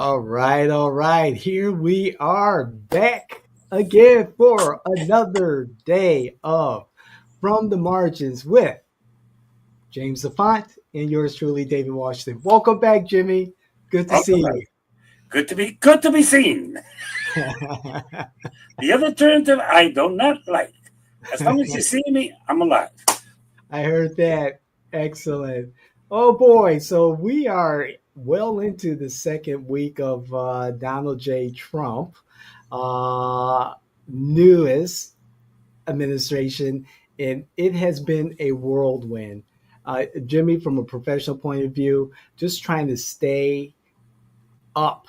All right. Here we are back again for another day of From the Margins with James Lafont and yours truly, David Washington. Welcome back, Jimmy. Good to Welcome see back. you. Good to be seen. The other alternative I do not like. As long as you see me, I'm alive. I heard that. Excellent. Oh boy. So we are well into the second week of Donald J. Trump. Uh, Newest administration, and it has been a whirlwind. Jimmy, from a professional point of view, just trying to stay up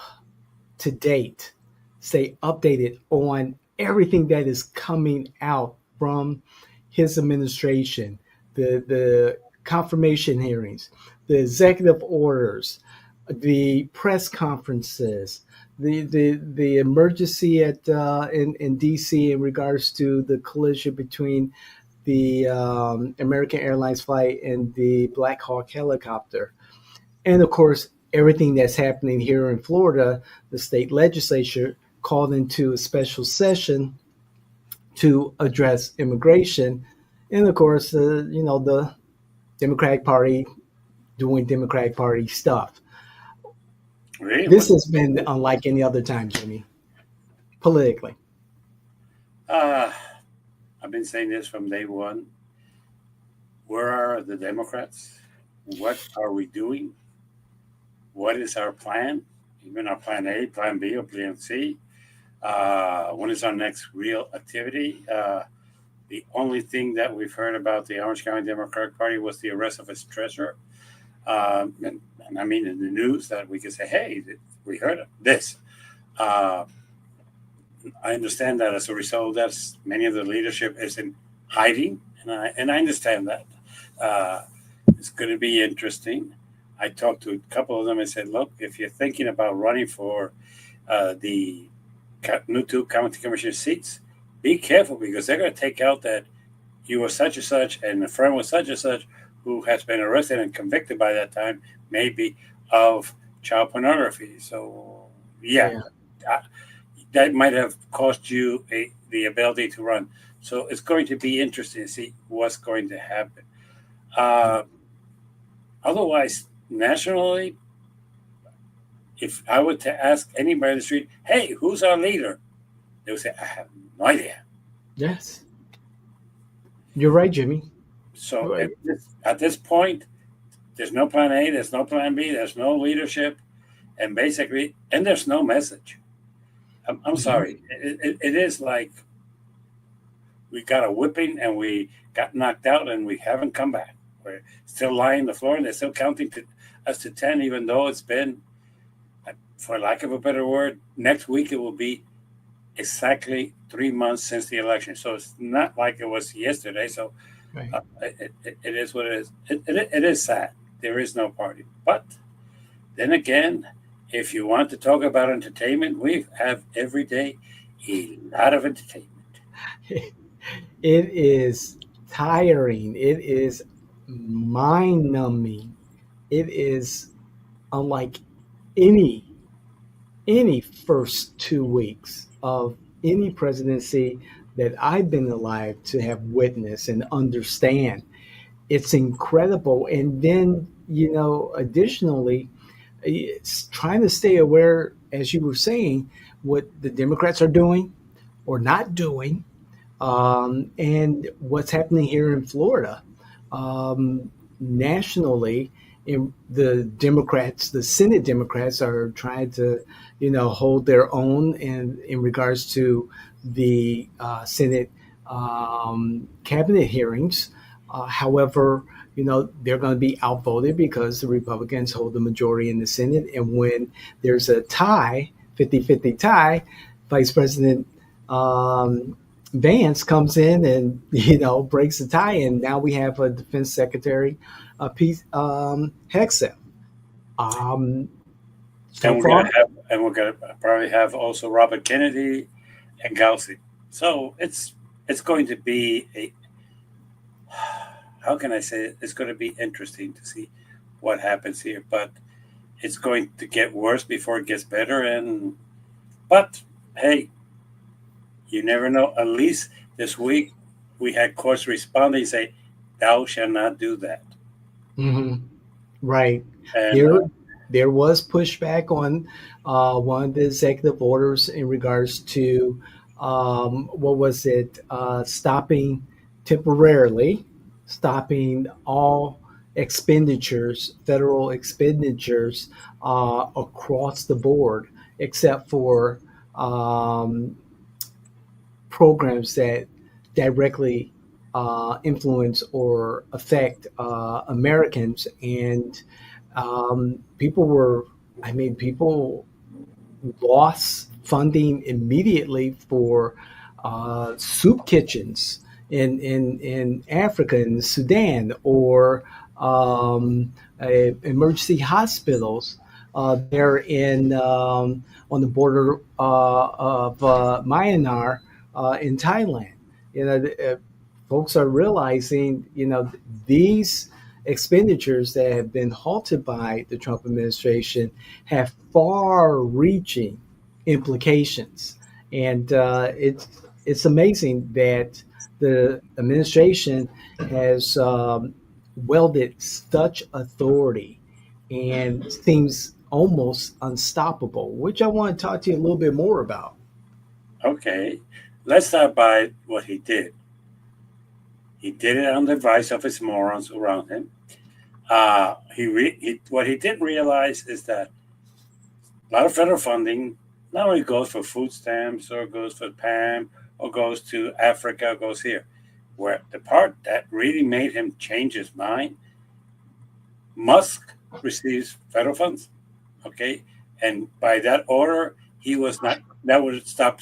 to date, stay updated on everything that is coming out from his administration, the confirmation hearings, the executive orders, the press conferences, the emergency at in DC in regards to the collision between the American Airlines flight and the Black Hawk helicopter, and of course everything that's happening here in Florida. The state legislature called into a special session to address immigration, and of course, the Democratic Party doing Democratic Party stuff. Really? This has been unlike any other time, Jimmy, politically. Uh, I've been saying this from day one. Where are the Democrats? What are we doing? What is our plan? Even our plan A, plan B, or plan C? When is our next real activity? The only thing that we've heard about the Orange County Democratic Party was the arrest of its treasurer. And I mean, in the news that we could say, hey, we heard of this. Uh, I understand that as a result, that's many of the leadership is in hiding, and I understand that. Uh, it's going to be interesting. I talked to a couple of them and said, look, if you're thinking about running for the new two county commission seats, be careful because they're going to take out that you were such and such and a friend was such and such who has been arrested and convicted by that time, maybe of child pornography. So, yeah, Yeah. uh, that might have cost you the ability to run. So it's going to be interesting to see what's going to happen. Uh, Otherwise, nationally, if I were to ask anybody in the street, hey, who's our leader? They would say, I have no idea. Yes, you're right, Jimmy. So Right. at this point, there's no plan A, there's no plan B, there's no leadership, and basically, and there's no message. I'm sorry. It is like we got a whipping and we got knocked out and we haven't come back. We're still lying on the floor and they're still counting us to 10, even though it's been, for lack of a better word, next week it will be exactly 3 months since the election. So it's not like it was yesterday. So Right. it is what it is. It is sad. There is no party. But then again, if you want to talk about entertainment, we have every day a lot of entertainment. It is tiring. It is mind numbing. It is unlike any first 2 weeks of any presidency that I've been alive to have witnessed and understand. It's incredible. And then, additionally, it's trying to stay aware, as you were saying, what the Democrats are doing or not doing, and what's happening here in Florida. Nationally, the Senate Democrats are trying to, hold their own in regards to the Senate cabinet hearings. However, they're going to be outvoted because the Republicans hold the majority in the Senate. And when there's a tie, 50-50 tie, Vice President Vance comes in and breaks the tie, and now we have a Defense Secretary, Pete Hegseth. Um, so far, And we're gonna probably have also Robert Kennedy and Gauci. So it's going to be a, how can I say it? It's going to be interesting to see what happens here. But it's going to get worse before it gets better. But hey, you never know. At least this week we had courts responding say, "Thou shall not do that." Hmm. Right. And There, there was pushback on one of the executive orders in regards to what was it? Stopping temporarily, stopping all expenditures, federal expenditures across the board, except for um, programs that directly influence or affect Americans. And people were, I mean, people lost funding immediately for soup kitchens in Africa and Sudan, or emergency hospitals there in on the border of Myanmar in Thailand. You know, folks are realizing, these expenditures that have been halted by the Trump administration have far-reaching implications, and it's amazing that the administration has wielded such authority and seems almost unstoppable, which I want to talk to you a little bit more about. okay, let's start by what he did. He did it on the advice of his morons around him. What he didn't realize is that a lot of federal funding not only goes for food stamps or goes for PAM or goes to Africa or goes here. Where the part that really made him change his mind, Musk receives federal funds. Okay. And by that order, he was not, that would stop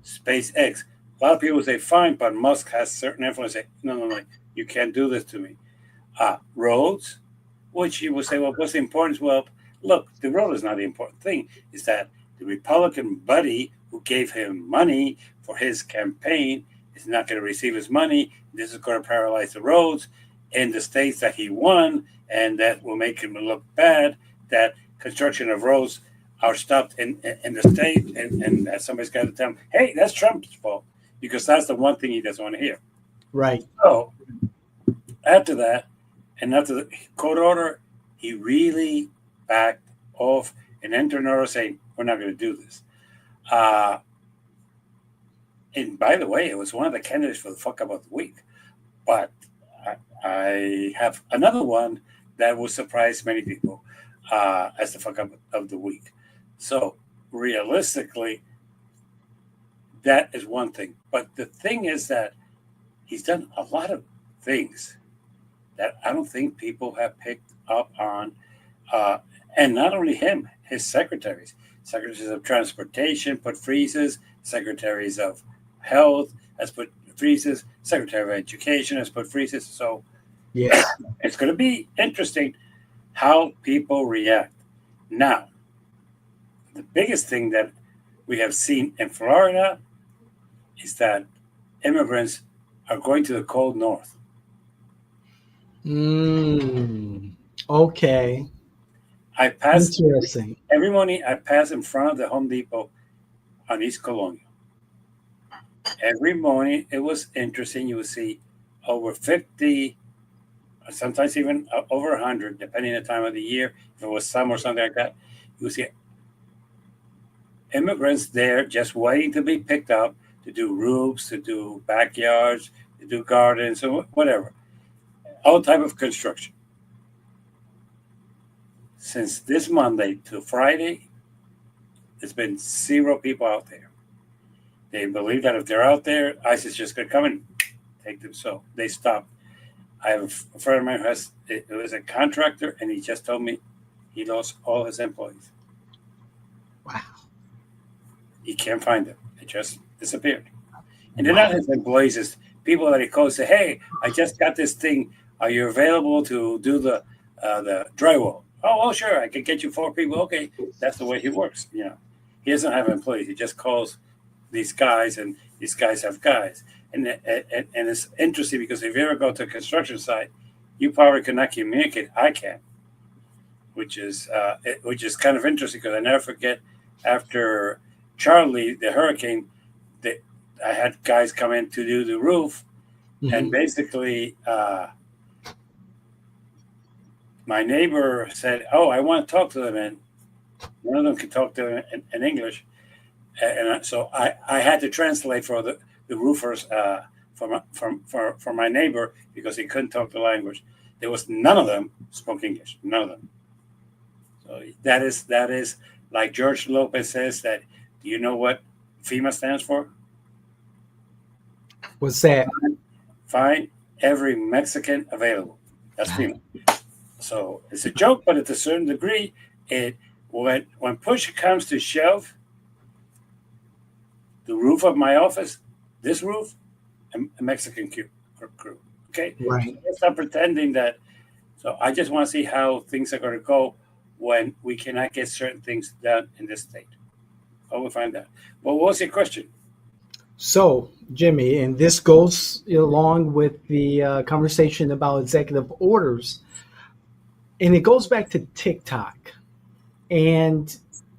SpaceX. A lot of people say, fine, but Musk has certain influence. Say, no, no, no, you can't do this to me. Roads, which you will say, well, what's the importance? Well, look, the road is not the important thing. It's that the Republican buddy who gave him money for his campaign is not going to receive his money. This is going to paralyze the roads in the states that he won, and that will make him look bad. That construction of roads are stopped in the state, and that somebody's got to tell him, hey, that's Trump's fault, because that's the one thing he doesn't want to hear. Right. So after that, and after the court order, he really backed off and entered an order saying, we're not going to do this. And by the way, it was one of the candidates for the fuck up of the week. But I have another one that will surprise many people as the fuck up of the week. So realistically, that is one thing. But the thing is that he's done a lot of things that I don't think people have picked up on. And not only him, his secretaries of transportation put freezes, secretaries of health has put freezes, secretary of education has put freezes. So Yes. it's going to be interesting how people react. Now, the biggest thing that we have seen in Florida is that immigrants are going to the cold north. Mm, okay. I pass Interesting. every morning. I pass in front of the Home Depot on East Colonial. Every morning, it was interesting. You would see over 50, sometimes even over 100, depending on the time of the year. If it was summer or something like that, you would see immigrants there just waiting to be picked up to do roofs, to do backyards, to do gardens, or whatever, all type of construction. Since this Monday to Friday, there's been 0 people out there. They believe that if they're out there, ICE is just going to come and take them. So they stopped. I have a friend of mine who it was a contractor, and he just told me he lost all his employees. Wow. He can't find them. They just disappeared. And they're not his employees, it's people that he calls say, hey, I just got this thing. Are you available to do the drywall? Oh, well, sure. I can get you 4 people. Okay. That's the way he works. He doesn't have employees. He just calls these guys, and these guys have guys. And it's interesting because if you ever go to a construction site, you probably cannot communicate. I can. which is kind of interesting because I never forget after Charlie the hurricane, that I had guys come in to do the roof, and basically my neighbor said, "Oh, I want to talk to them," and one of them could talk to them in English, and so I had to translate for the roofers for my neighbor because he couldn't talk the language. There was none of them spoke English, none of them. So that is like George Lopez says that. Do you know what FEMA stands for? What's that? Find every Mexican available. That's FEMA. So it's a joke, but at a certain degree, when push comes to shove, the roof of my office, this roof, a Mexican crew. Okay, right. So let's not pretending that. So I just want to see how things are going to go when we cannot get certain things done in this state. I will find out. Well, what was your question? So, Jimmy, and this goes along with the conversation about executive orders, and it goes back to TikTok. And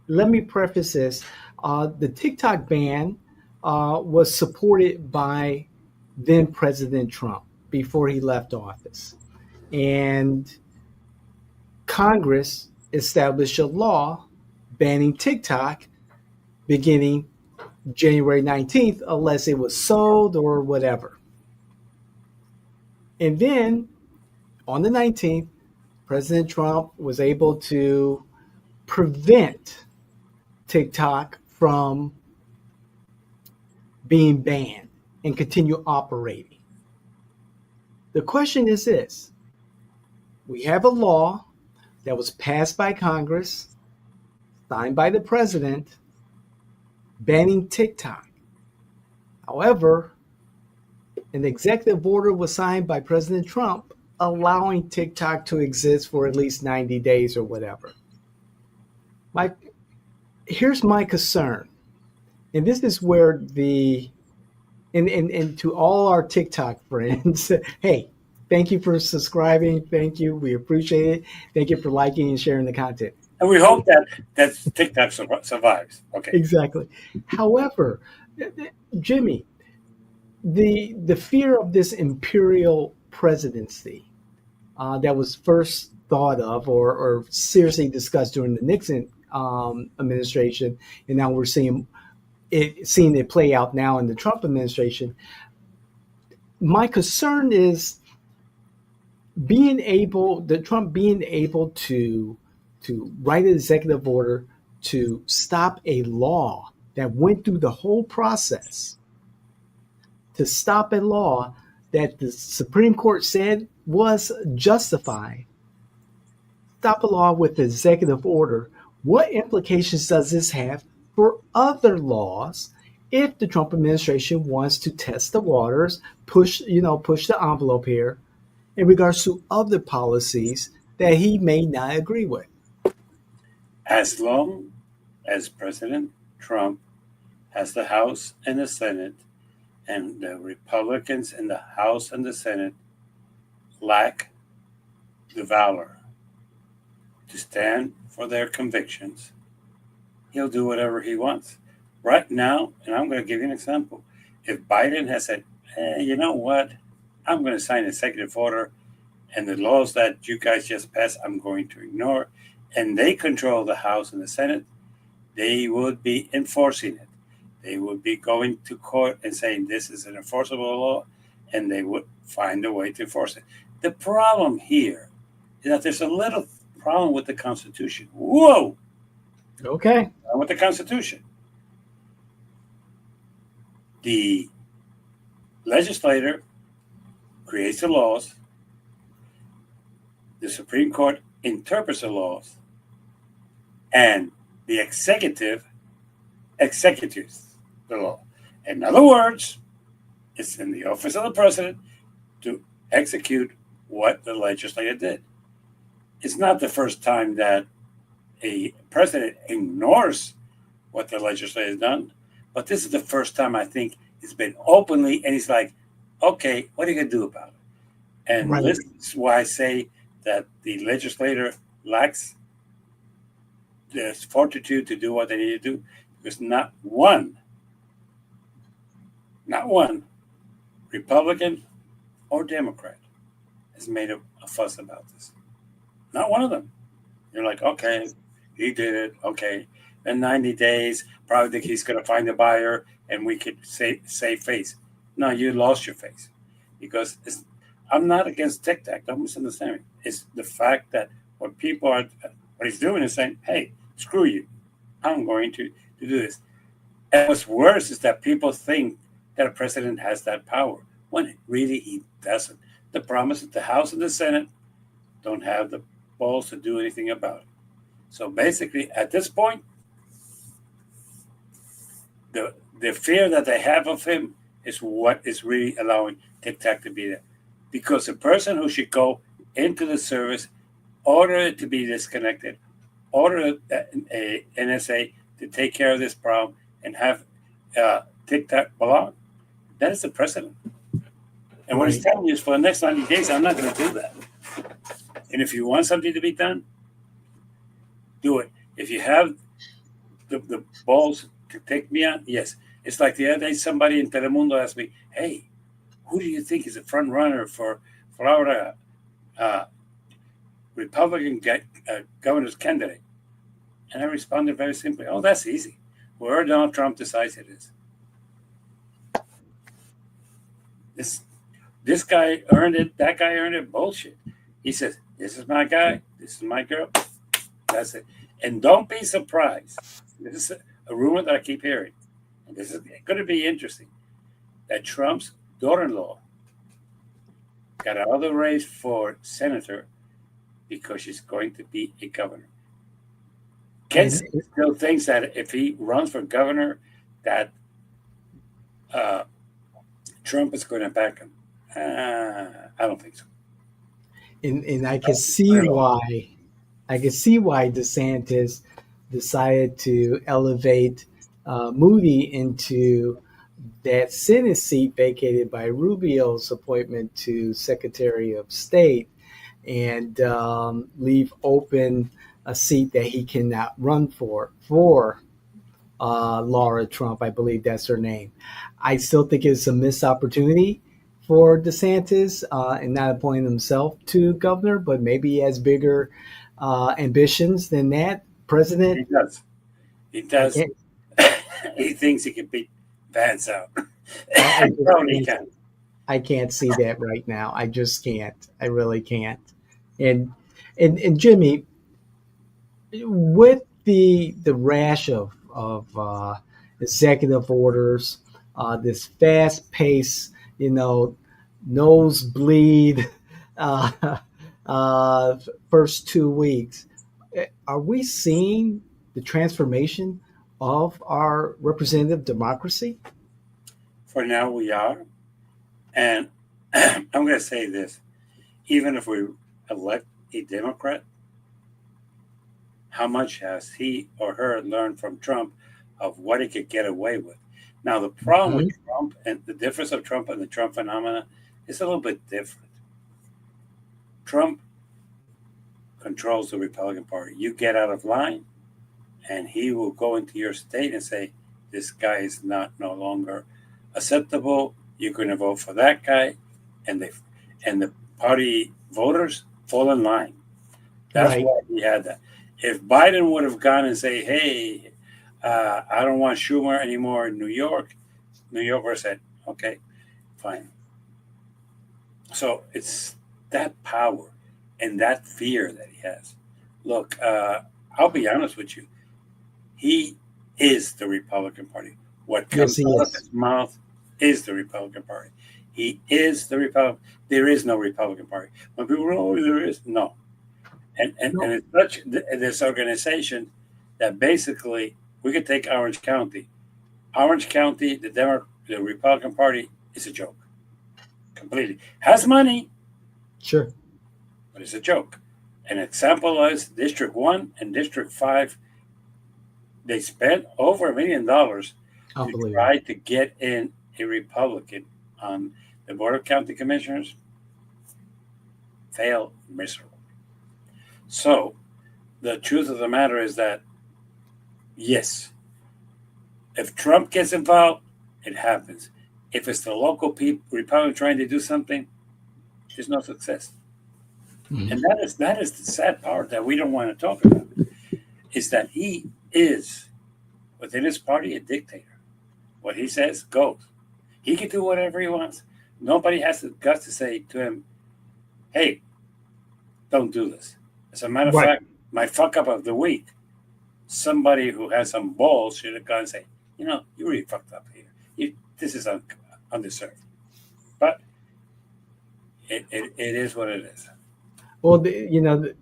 let me preface this: the TikTok ban was supported by then President Trump before he left office, and Congress established a law banning TikTok beginning January 19th, unless it was sold or whatever. And then on the 19th, President Trump was able to prevent TikTok from being banned and continue operating. The question is this: we have a law that was passed by Congress, signed by the president, banning TikTok. However, an executive order was signed by President Trump allowing TikTok to exist for at least 90 days or whatever. Here's my concern, and this is where and to all our TikTok friends, hey, thank you for subscribing. Thank you. We appreciate it. Thank you for liking and sharing the content. And we hope that TikTok survives. Okay. Exactly. However, Jimmy, the fear of this imperial presidency that was first thought of or seriously discussed during the Nixon administration, and now we're seeing it play out now in the Trump administration. My concern is Trump being able to write an executive order to stop a law that went through the whole process, to stop a law that the Supreme Court said was justified, stop a law with the executive order. What implications does this have for other laws if the Trump administration wants to test the waters, push the envelope here in regards to other policies that he may not agree with? As long as President Trump has the House and the Senate, and the Republicans in the House and the Senate lack the valor to stand for their convictions, he'll do whatever he wants. Right now, and I'm going to give you an example. If Biden has said, you know what, I'm going to sign an executive order, and the laws that you guys just passed, I'm going to ignore, and they control the House and the Senate, they would be enforcing it. They would be going to court and saying this is an enforceable law, and they would find a way to enforce it. The problem here is that there's a little problem with the Constitution. Whoa! Okay. With the Constitution. The legislator creates the laws. The Supreme Court interprets the laws. And the executive executes the law. In other words, it's in the office of the president to execute what the legislature did. It's not the first time that a president ignores what the legislature has done, but this is the first time I think it's been openly, and he's like, okay, what are you going to do about it? And This is why I say that the legislator lacks the fortitude to do what they need to do, because not one Republican or Democrat has made a fuss about this. Not one of them. You're like, okay, he did it. Okay, in 90 days, probably think he's going to find a buyer, and we could save face. No, you lost your face, because I'm not against Tic Tac. Don't misunderstand me. It's the fact that what he's doing is saying, hey, screw you. I'm going to do this. And what's worse is that people think that a president has that power when really he doesn't. The problem is that the House and the Senate don't have the balls to do anything about it. So basically, at this point, the fear that they have of him is what is really allowing Tic Tac to be there. Because the person who should go into the service, order it to be disconnected, order a NSA to take care of this problem, and have Tic Tac belong, that is the president. And what he's telling you is, for the next 90 days, I'm not going to do that. And if you want something to be done, do it. If you have the balls to take me on, yes. It's like the other day, somebody in Telemundo asked me, hey, who do you think is a front runner for Florida Republican governor's candidate? And I responded very simply, oh, that's easy. Whoever Donald Trump decides it is. This guy earned it, that guy earned it, bullshit. He says, this is my guy, this is my girl, that's it. And don't be surprised. This is a rumor that I keep hearing, and this is going to be interesting, that Trump's daughter-in-law got out of the race for senator because she's going to be a governor. Kent still thinks that if he runs for governor, that Trump is going to back him. I don't think so. And I can see why. I can see why DeSantis decided to elevate Moody into that Senate seat vacated by Rubio's appointment to Secretary of State, and leave open a seat that he cannot run for Laura Trump. I believe that's her name. I still think it's a missed opportunity for DeSantis and not appointing himself to governor, but maybe he has bigger ambitions than that. President? He does. He does. He thinks he can beat Vance out. I can't see that right now. I just can't. I really can't. And Jimmy, with the rash of executive orders, this fast pace, nosebleed first 2 weeks, are we seeing the transformation of our representative democracy? For now, we are. And I'm going to say this. Even if we elect a Democrat, how much has he or her learned from Trump of what he could get away with? Now, the problem with Trump, and the difference of Trump and the Trump phenomena, is a little bit different. Trump controls the Republican Party. You get out of line, and he will go into your state and say, this guy is no longer acceptable. You're going to vote for that guy. And the party voters fall in line. That's why he had that. If Biden would have gone and say, hey, I don't want Schumer anymore in New York, New Yorkers said, okay, fine. So it's that power and that fear that he has. Look, I'll be honest with you. He is the Republican Party. What comes out of his mouth is the Republican Party. He is the Republican. There is no Republican Party. When people go, oh, there is, no. And it's such this organization that basically we could take Orange County. Orange County, the Republican Party is a joke. Completely. Has money. Sure. But it's a joke. An example is District 1 and District 5. They spent over $1 million to try to get in a Republican on the Board of County Commissioners. Failed miserably. So the truth of the matter is that Yes. If Trump gets involved, it happens. If it's the local people, Republican trying to do something, there's no success. And Mhm. that is the sad part that we don't want to talk about. Is that he is within his party a dictator. What he says goes. He can do whatever he wants. Nobody has the guts to say to him, "Hey, don't do this." As a matter of Right. fact, my fuck up of the week, somebody who has some balls should have gone and say, you really fucked up here. This is undeserved. But it is what it is. Well, the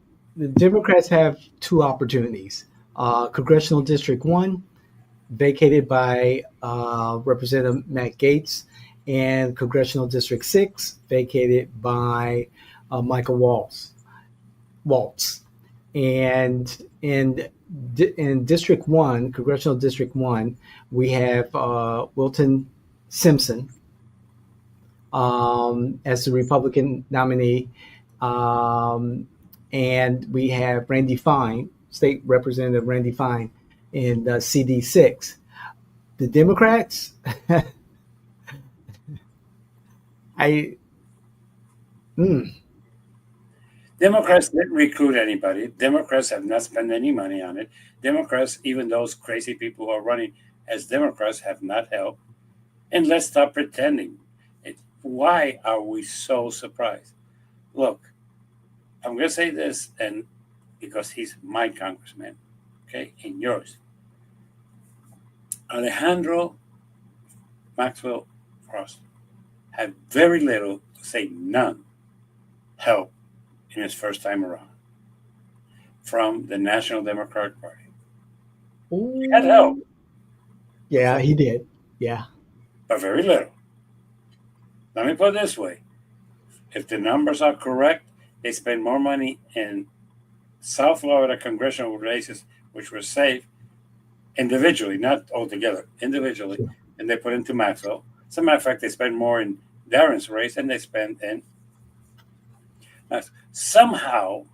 Democrats have two opportunities. Congressional District 1, vacated by Representative Matt Gaetz, and Congressional District 6, vacated by Michael Waltz. And in District 1, Congressional District 1, we have Wilton Simpson as the Republican nominee. Um, and we have Randy Fine, State Representative Randy Fine, in CD6. The Democrats, I, mm, Democrats didn't recruit anybody. Democrats have not spent any money on it. Democrats, even those crazy people who are running as Democrats, have not helped. And let's stop pretending. Why are we so surprised? Look, I'm going to say this, and because he's my congressman, okay, and yours. Alejandro Maxwell Frost had very little, to say none, help in his first time around from the National Democratic Party. He had help, ooh, yeah, he did. Yeah. but very little. Let me put it this way. If the numbers are correct, they spend more money in South Florida congressional races, which were safe individually, not altogether, individually, Sure. and they put into Maxwell. As a matter of fact, they spend more in Darren's race than they spend in Maxwell. Somehow,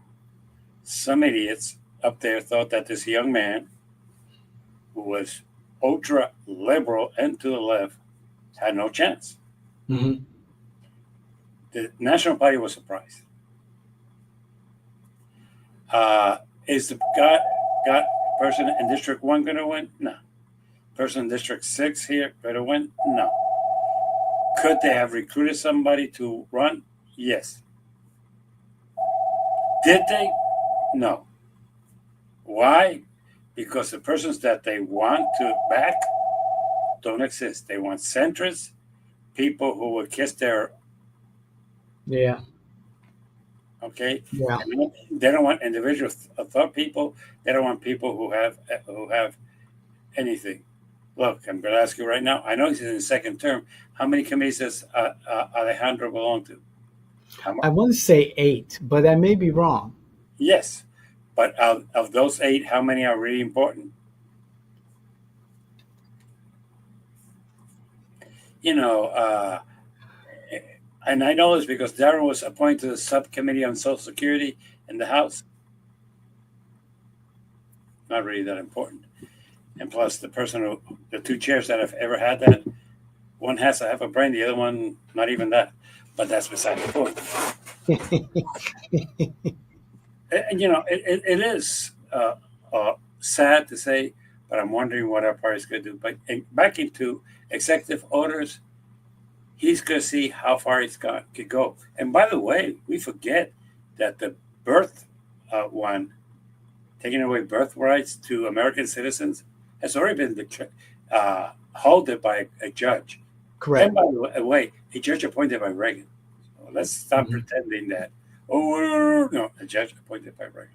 some idiots up there thought that this young man, who was ultra liberal and to the left, had no chance. Hmm. The National Party was surprised. Is the got person in District 1 going to win? No. Person in District 6 here going to win? No. Could they have recruited somebody to run? Yes. Did they? No. Why? Because the persons that they want to back don't exist. They want centrists, people who will kiss their Yeah. okay. Yeah. They don't want individual thought people. They don't want people who have anything. Look, I'm going to ask you right now. I know he's in his second term. How many committees does Alejandro belong to? How much? I want to say 8, but I may be wrong. Yes, but of those 8, how many are really important? You know, and I know this because Darren was appointed to the subcommittee on Social Security in the House. Not really that important. And plus, the two chairs that have ever had that, one has to have a brain, the other one not even that. But that's beside the point. And it is sad to say, but I'm wondering what our party's going to do. But back into executive orders, he's going to see how far could go. And by the way, we forget that the birth one, taking away birthrights to American citizens, has already been halted by a judge. And Correct. by the way, a judge appointed by Reagan. So let's stop Mhm. pretending that, oh, no, a judge appointed by Reagan.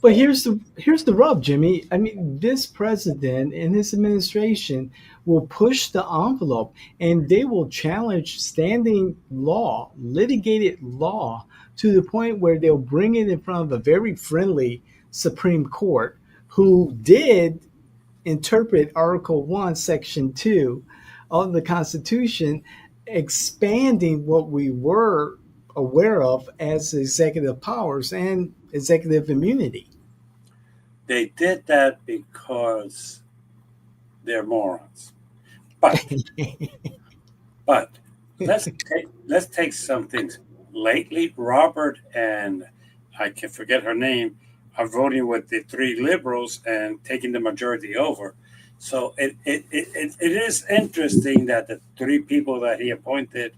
But here's the rub, Jimmy. I mean, this president and his administration will push the envelope, and they will challenge standing law, litigated law, to the point where they'll bring it in front of a very friendly Supreme Court, who did interpret Article 1, Section 2 of the Constitution, expanding what we were aware of as executive powers and executive immunity. They did that because they're morons. But but let's take some things. Lately, Robert and I can forget her name are voting with the three liberals and taking the majority over. So it is interesting that the three people that he appointed,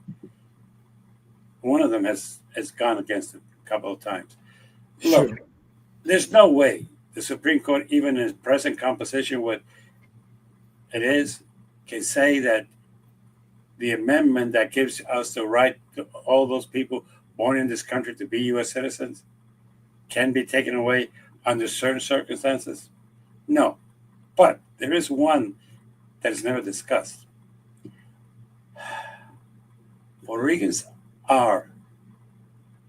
one of them has gone against it a couple of times. Look, Sure. there's no way the Supreme Court, even in its present composition, what it is, can say that the amendment that gives us the right to all those people born in this country to be U.S. citizens can be taken away under certain circumstances? No. But there is one that is never discussed. Puerto Ricans are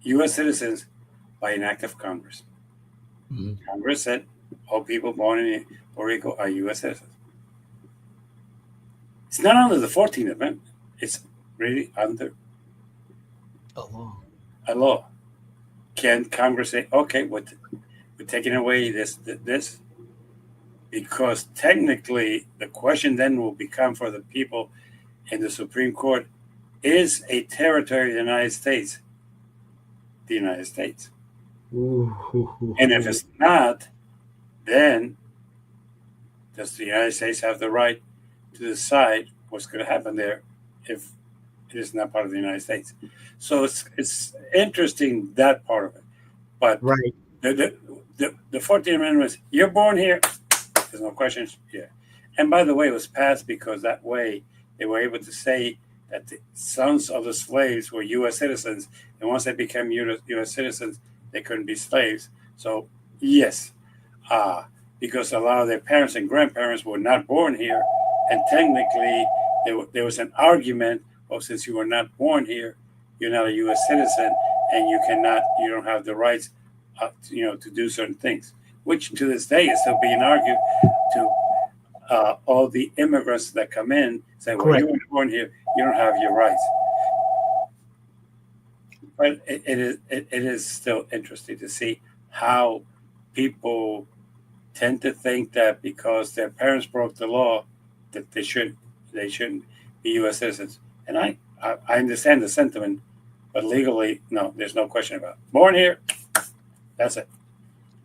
U.S. citizens by an act of Congress. Mhm. Congress said all people born in Puerto Rico are U.S. citizens. It's not under the 14th Amendment. It's really under Along. a law. Can Congress say, okay, we're taking away this? Because technically, the question then will become for the people in the Supreme Court: is a territory of the United States the United States? And if Ooh. it's not, then does the United States have the right to decide what's going to happen there if it is not part of the United States? So it's interesting, that part of it. But Right. the 14th Amendment is, you're born here, there's no questions here. And by the way, it was passed because that way they were able to say that the sons of the slaves were U.S. citizens, and once they became U.S. citizens, they couldn't be slaves. So yes, uh, because a lot of their parents and grandparents were not born here, and technically there was an argument: oh, since you were not born here, you're not a U.S. citizen, and you don't have the rights, to do certain things. Which to this day is still being argued to all the immigrants that come in. Say, well, you Correct. weren't born here, you don't have your rights. But it is still interesting to see how people tend to think that because their parents broke the law, that they shouldn't be U.S. citizens. And I understand the sentiment, but legally, no, there's no question about it. Born here, that's it.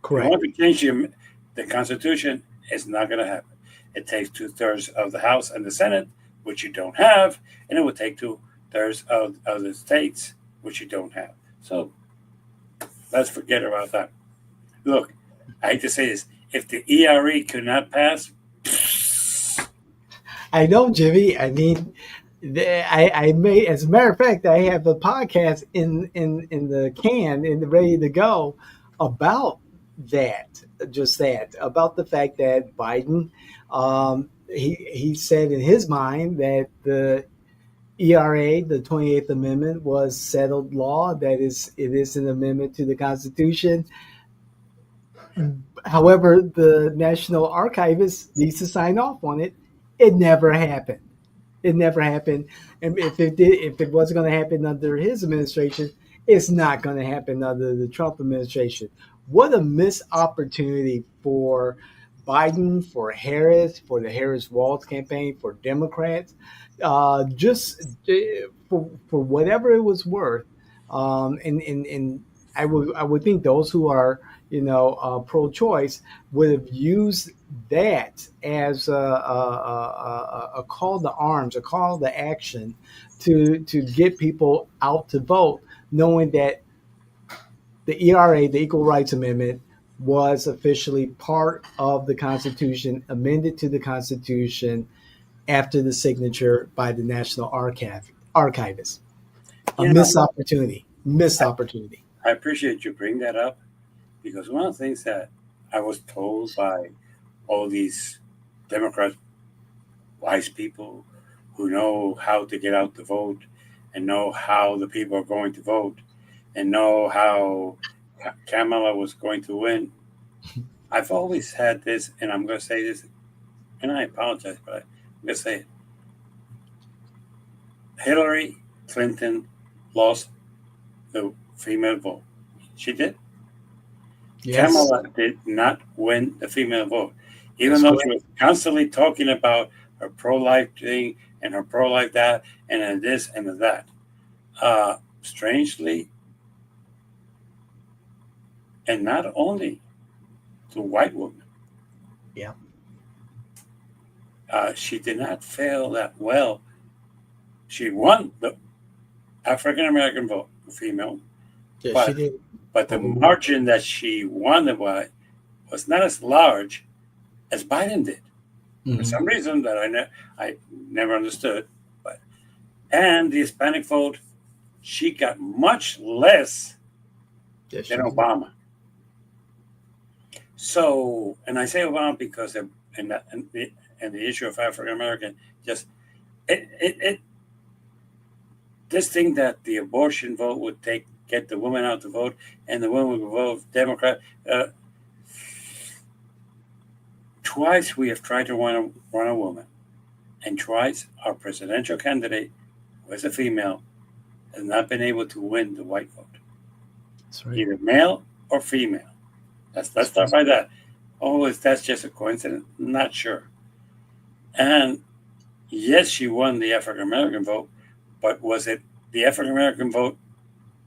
If you Correct. want to change the Constitution, it's not going to happen. It takes 2/3 of the House and the Senate, which you don't have, and it would take 2/3 of the states, which you don't have. So let's forget about that. Look, I hate to say this: if the ERE could not pass, I know, Jimmy. I mean, I made, as a matter of fact, I have a podcast in the can and ready to go about that, just that, about the fact that Biden, he said in his mind that the ERA, the 28th Amendment, was settled law. That is, it is an amendment to the Constitution. However, the National Archivist needs to sign off on it. It never happened. It never happened. And if it did, if it wasn't going to happen under his administration, it's not going to happen under the Trump administration. What a missed opportunity for Biden, for Harris, for the Harris Walz campaign, for Democrats, for whatever it was worth. And I would think those who are, pro-choice would have used that as a call to arms, a call to action to get people out to vote, knowing that the ERA, the Equal Rights Amendment, was officially part of the Constitution, amended to the Constitution after the signature by the National Archivist. A you know, missed opportunity. Missed I, opportunity. I appreciate you bring that up because one of the things that I was told by all these Democrat wise people who know how to get out the vote and know how the people are going to vote and know how Kamala was going to win. I've always had this, and I'm going to say this, and I apologize, but I'm going to say it. Hillary Clinton lost the female vote. She did. Yes, Kamala did not win the female vote, even that's though she correct. was constantly talking about her pro-life thing and her pro-life that and then this and that. Strangely, and not only to white women, Yeah. she did not fail that well. She won the African American vote, female, Yeah, she but did. the Over. margin that she won the by was not as large as Biden did. For Hmm. some reason that I never understood. But and the Hispanic vote, she got much less Yes, than she did. Obama. So, and I say Obama because and the issue of African American, just it this thing that the abortion vote would get the women out to vote, and the women would vote Democrat. Uh, Twice we have tried to run a woman, and twice our presidential candidate, who is a female, has not been able to win the white vote, That's right. either male or female. Let's That's start right. by that. Oh, is that just a coincidence? Not sure. And yes, she won the African American vote, but was it the African American vote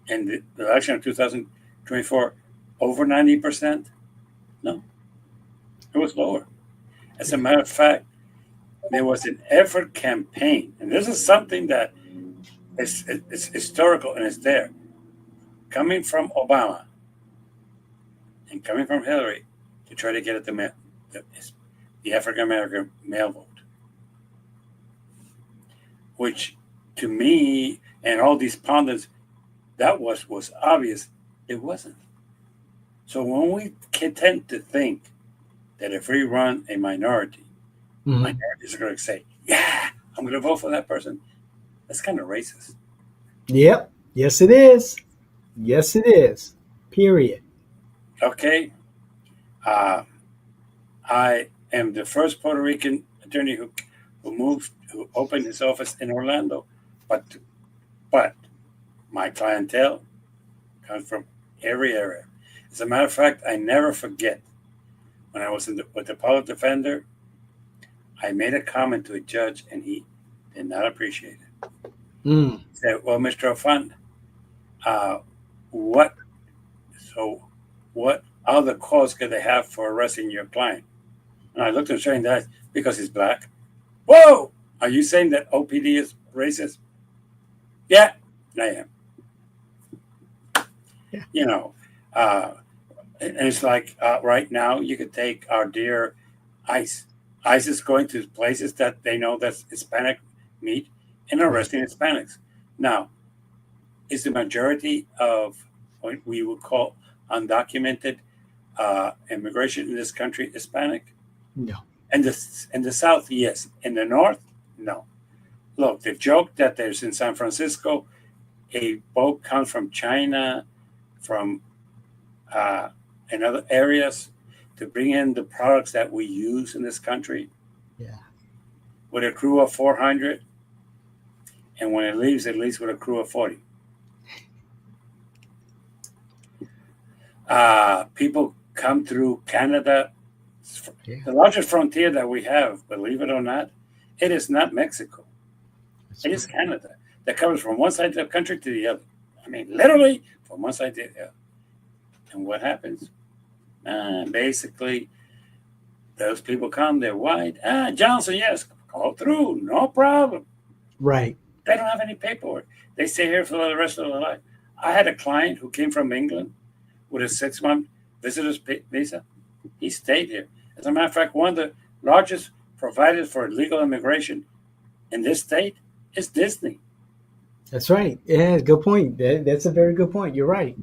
in the election of 2024 over 90%? No, it was lower. As a Yeah. matter of fact, there was an effort campaign, and this is something that is historical and it's there, coming from Obama and coming from Hillary to try to get at the, the African American male vote, which to me and all these pundits, that was obvious. It wasn't. So when we tend to think that if we run a minority, Hmm. minorities are going to say, "Yeah, I'm going to vote for that person." That's kind of racist. Yep. Yes, it is. Yes, it is. Period. Okay, uh, I am the first Puerto Rican attorney who opened his office in Orlando, but but my clientele comes from every area. As a matter of fact, I never forget when I was with the public defender, I made a comment to a judge and he did not appreciate it. Mm. He said, "Well, Mr. Afan, uh, what so what other cause could they have for arresting your client?" And I looked at him straight in the eyes because he's black. Whoa! Are you saying that OPD is racist? Yeah, I am. Yeah. You know, uh, and it's like right now you could take our dear ICE. ICE is going to places that they know that's Hispanic meat and Right. arresting Hispanics. Now, is the majority of what we would call undocumented immigration in this country Hispanic? No. And the South, yes. In the North, no. Look, the joke that there's in San Francisco, a boat comes from China, from uh, and other areas to bring in the products that we use in this country Yeah. with a crew of 400. And when it leaves with a crew of 40. People come through Canada. Yeah. The largest frontier that we have, believe it or not, it is not Mexico. That's It is correct. Canada that covers from one side of the country to the other. I mean, literally from one side to the other. And what happens? Basically, those people come, they're white. Johnson, yes, go through, no problem. Right. They don't have any paperwork. They stay here for the rest of their life. I had a client who came from England with a 6 month visitor's visa. He stayed here. As a matter of fact, one of the largest providers for legal immigration in this state is Disney. That's right. Yeah. Good point. That's a very good point. You're right.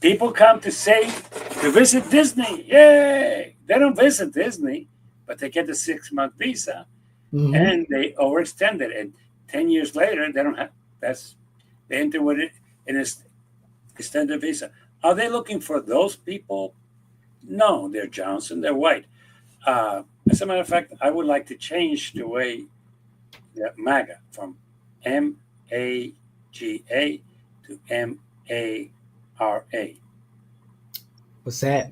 People come to visit Disney. Yay! They don't visit Disney, but they get the 6 month visa Hmm. and they overextend it. And 10 years later, they don't have that's they enter with it in an extended visa. Are they looking for those people? No, they're Johnson. They're white. As a matter of fact, I would like to change the way that MAGA from MAGA to MARA. What's that?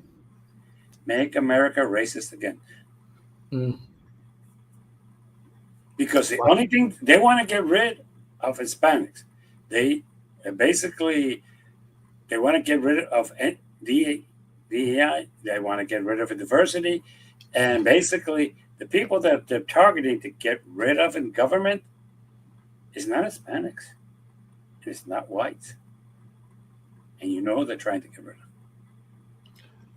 make America racist again. Mm. Because the Wow. only thing they want to get rid of Hispanics, they basically they want to get rid of DEI. They want to get rid of diversity, and basically the people that they're targeting to get rid of in government is not Hispanics, it's not whites, and you know they're trying to get rid of.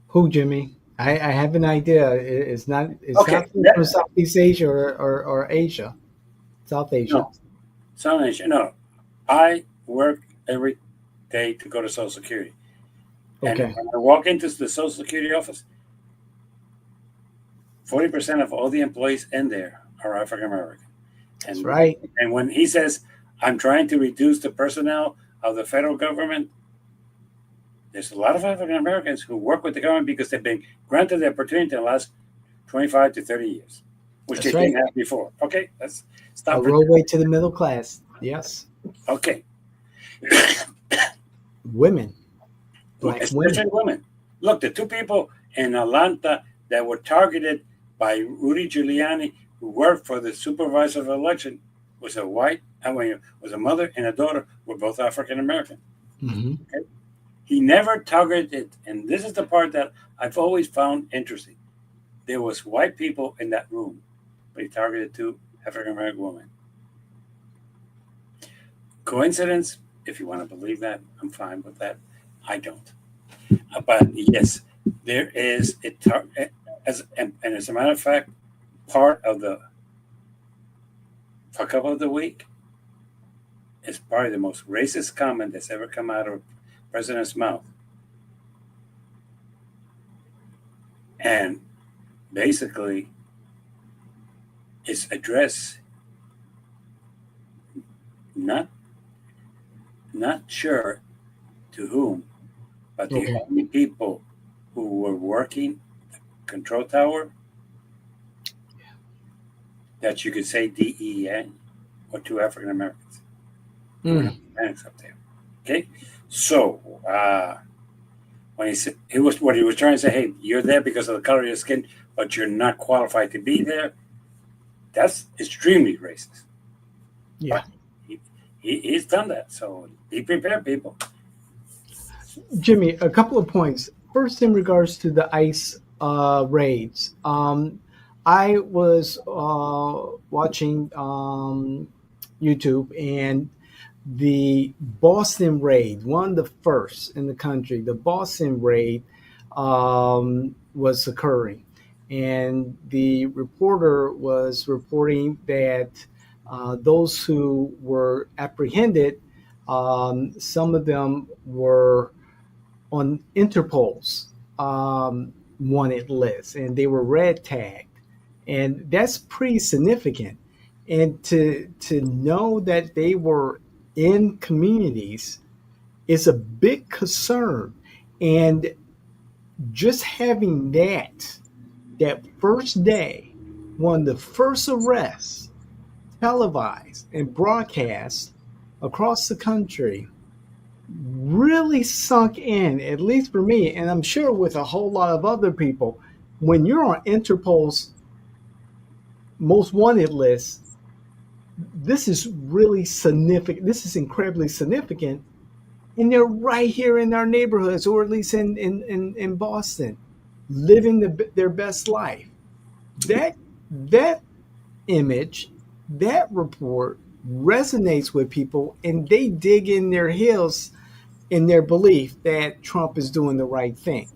Who, Jimmy? I have an idea. It's not. It's Okay, not from Southeast Asia or Asia. South Asia. no, South Asian. No, I work every day to go to Social Security, and Okay. when I walk into the Social Security office, 40% of all the employees in there are African American. That's And right. and when he says, I'm trying to reduce the personnel of the federal government, there's a lot of African Americans who work with the government because they've been granted the opportunity in the last 25 to 30 years, which they That's right. didn't have before. Okay, let's A stop for roadway to the middle class. Yes. okay. Women. Black women. Especially women. Look, the two people in Atlanta that were targeted by Rudy Giuliani, who worked for the supervisor of election, was a white. I mean, was a mother and a daughter, were both African American. Hmm. Okay? He never targeted, and this is the part that I've always found interesting. There was white people in that room, but he targeted two African American women. Coincidence? If you want to believe that, I'm fine with that. I don't. But yes, there is it and as a matter of fact, part of the fuck up of the week is probably the most racist comment that's ever come out of a president's mouth. And basically it's addressed not sure to whom, but the Okay. only people who were working the control tower that you could say DEA or two African Americans. There were no Mm. Hispanics up there. Okay, so when he said he was what he was trying to say, hey, you're there because of the color of your skin, but you're not qualified to be there. That's extremely racist. Yeah. But he's done that, so be prepared, people. Jimmy, a couple of points. First, in regards to the ICE raids, I was watching YouTube, and the Boston raid, one of the first in the country, the Boston raid was occurring. And the reporter was reporting that those who were apprehended, some of them were on Interpol's wanted list, and they were red tagged, and that's pretty significant. And to know that they were in communities is a big concern, and just having that first day, one of the first arrests televised and broadcast across the country really sunk in, at least for me, and I'm sure with a whole lot of other people. When you're on Interpol's most wanted list, this is really significant. This is incredibly significant. And they're right here in our neighborhoods, or at least in Boston, living their best life. That that image, that report resonates with people, and they dig in their heels in their belief that Trump is doing the right thing.